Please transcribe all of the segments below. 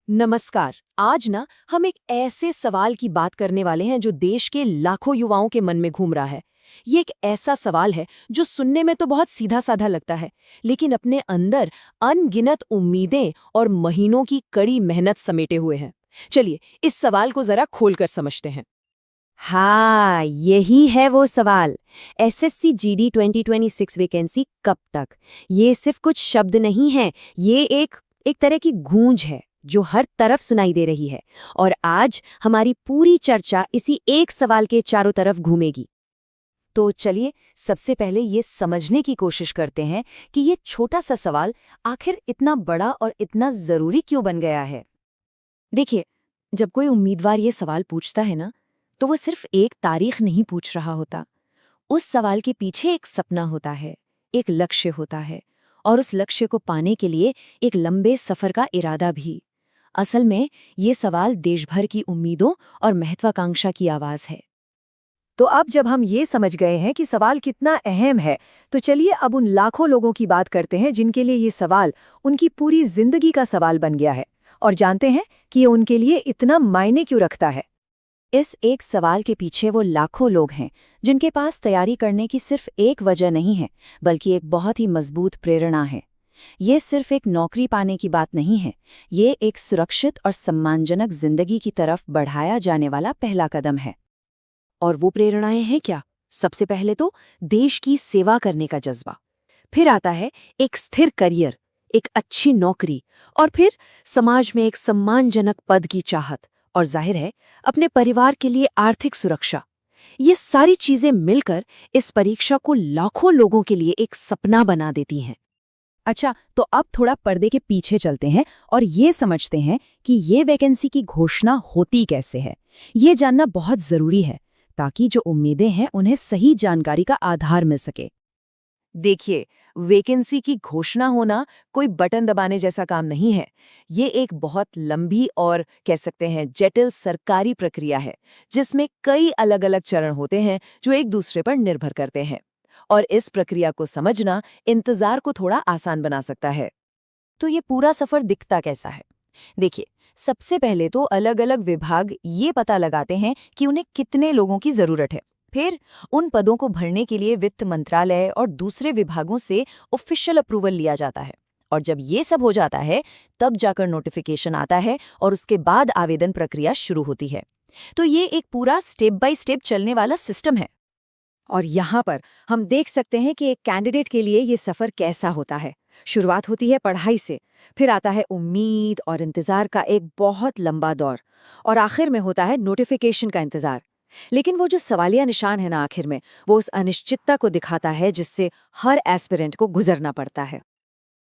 नमस्कार। आज ना हम एक ऐसे सवाल की बात करने वाले हैं जो देश के लाखों युवाओं के मन में घूम रहा है। ये एक ऐसा सवाल है जो सुनने में तो बहुत सीधा साधा लगता है, लेकिन अपने अंदर अनगिनत उम्मीदें और महीनों की कड़ी मेहनत समेटे हुए है। चलिए इस सवाल को जरा खोलकर समझते हैं। हाँ, यही है वो सवाल। एसएससी जीडी 2026 वैकेंसी कब तक? ये सिर्फ कुछ शब्द नहीं है, ये एक तरह की गूंज है जो हर तरफ सुनाई दे रही है। और आज हमारी पूरी चर्चा इसी एक सवाल के चारों तरफ घूमेगी। तो चलिए सबसे पहले ये समझने की कोशिश करते हैं कि ये छोटा सा सवाल आखिर इतना बड़ा और इतना जरूरी क्यों बन गया है। देखिए, जब कोई उम्मीदवार ये सवाल पूछता है ना, तो वो सिर्फ एक तारीख नहीं पूछ रहा होता। उस सवाल के पीछे एक सपना होता है, एक लक्ष्य होता है, और उस लक्ष्य को पाने के लिए एक लंबे सफर का इरादा भी। असल में ये सवाल देशभर की उम्मीदों और महत्वाकांक्षा की आवाज है। तो अब जब हम ये समझ गए हैं कि सवाल कितना अहम है, तो चलिए अब उन लाखों लोगों की बात करते हैं जिनके लिए ये सवाल उनकी पूरी जिंदगी का सवाल बन गया है, और जानते हैं कि ये उनके लिए इतना मायने क्यों रखता है। इस एक सवाल के पीछे वो लाखों लोग हैं जिनके पास तैयारी करने की सिर्फ एक वजह नहीं है, बल्कि एक बहुत ही मजबूत प्रेरणा है। ये सिर्फ एक नौकरी पाने की बात नहीं है, ये एक सुरक्षित और सम्मानजनक जिंदगी की तरफ बढ़ाया जाने वाला पहला कदम है। और वो प्रेरणाएं हैं क्या? सबसे पहले तो देश की सेवा करने का जज्बा, फिर आता है एक स्थिर करियर, एक अच्छी नौकरी, और फिर समाज में एक सम्मानजनक पद की चाहत, और जाहिर है अपने परिवार के लिए आर्थिक सुरक्षा। ये सारी चीजें मिलकर इस परीक्षा को लाखों लोगों के लिए एक सपना बना देती हैं। अच्छा, तो अब थोड़ा पर्दे के पीछे चलते हैं और ये समझते हैं कि ये वैकेंसी की घोषणा होती कैसे है। ये जानना बहुत जरूरी है ताकि जो उम्मीदें हैं उन्हें सही जानकारी का आधार मिल सके। देखिए, वैकेंसी की घोषणा होना कोई बटन दबाने जैसा काम नहीं है। ये एक बहुत लंबी और कह सकते हैं जटिल सरकारी प्रक्रिया है, जिसमें कई अलग-अलग चरण होते हैं जो एक दूसरे पर निर्भर करते हैं। और इस प्रक्रिया को समझना इंतजार को थोड़ा आसान बना सकता है। तो ये पूरा सफर दिखता कैसा है? देखिए, सबसे पहले तो अलग-अलग विभाग ये पता लगाते हैं कि उन्हें कितने लोगों की जरूरत है। फिर उन पदों को भरने के लिए वित्त मंत्रालय और दूसरे विभागों से ऑफिशियल अप्रूवल लिया जाता है। और जब ये सब हो जाता है, तब जाकर नोटिफिकेशन आता है और उसके बाद आवेदन प्रक्रिया शुरू होती है। तो ये एक पूरा स्टेप बाय स्टेप चलने वाला सिस्टम है। और यहाँ पर हम देख सकते हैं कि एक कैंडिडेट के लिए ये सफ़र कैसा होता है। शुरुआत होती है पढ़ाई से, फिर आता है उम्मीद और इंतज़ार का एक बहुत लंबा दौर, और आखिर में होता है नोटिफिकेशन का इंतज़ार। लेकिन वो जो सवालिया निशान है ना आखिर में, वो उस अनिश्चितता को दिखाता है जिससे हर एस्पिरेंट को गुजरना पड़ता है।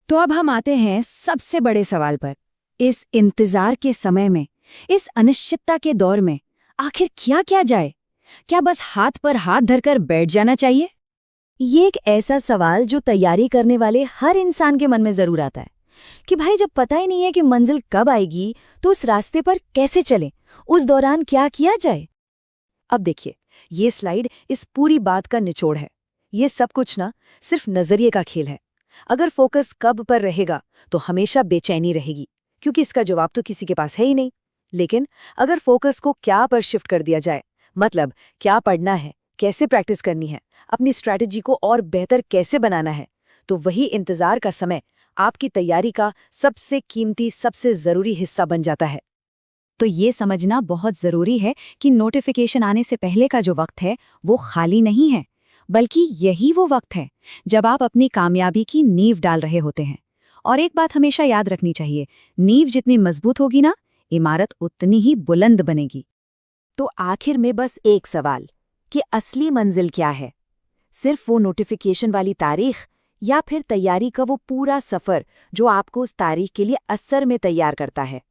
तो अब हम आते हैं सबसे बड़े सवाल पर। इस इंतज़ार के समय में, इस अनिश्चितता के दौर में आखिर क्या क्या जाए? क्या बस हाथ पर हाथ धरकर बैठ जाना चाहिए? ये एक ऐसा सवाल जो तैयारी करने वाले हर इंसान के मन में जरूर आता है कि भाई जब पता ही नहीं है कि मंजिल कब आएगी, तो उस रास्ते पर कैसे चलें, उस दौरान क्या किया जाए। अब देखिए, ये स्लाइड इस पूरी बात का निचोड़ है। ये सब कुछ ना सिर्फ नजरिए का खेल है। अगर फोकस कब पर रहेगा तो हमेशा बेचैनी रहेगी, क्योंकि इसका जवाब तो किसी के पास है ही नहीं। लेकिन अगर फोकस को क्या पर शिफ्ट कर दिया जाए, मतलब क्या पढ़ना है, कैसे प्रैक्टिस करनी है, अपनी स्ट्रैटेजी को और बेहतर कैसे बनाना है, तो वही इंतजार का समय आपकी तैयारी का सबसे कीमती, सबसे जरूरी हिस्सा बन जाता है। तो ये समझना बहुत जरूरी है कि नोटिफिकेशन आने से पहले का जो वक्त है वो खाली नहीं है, बल्कि यही वो वक्त है जब आप अपनी कामयाबी की नींव डाल रहे होते हैं। और एक बात हमेशा याद रखनी चाहिए, नींव जितनी मजबूत होगी ना, इमारत उतनी ही बुलंद बनेगी। तो आखिर में बस एक सवाल कि असली मंजिल क्या है? सिर्फ वो नोटिफिकेशन वाली तारीख, या फिर तैयारी का वो पूरा सफर जो आपको उस तारीख के लिए असर में तैयार करता है?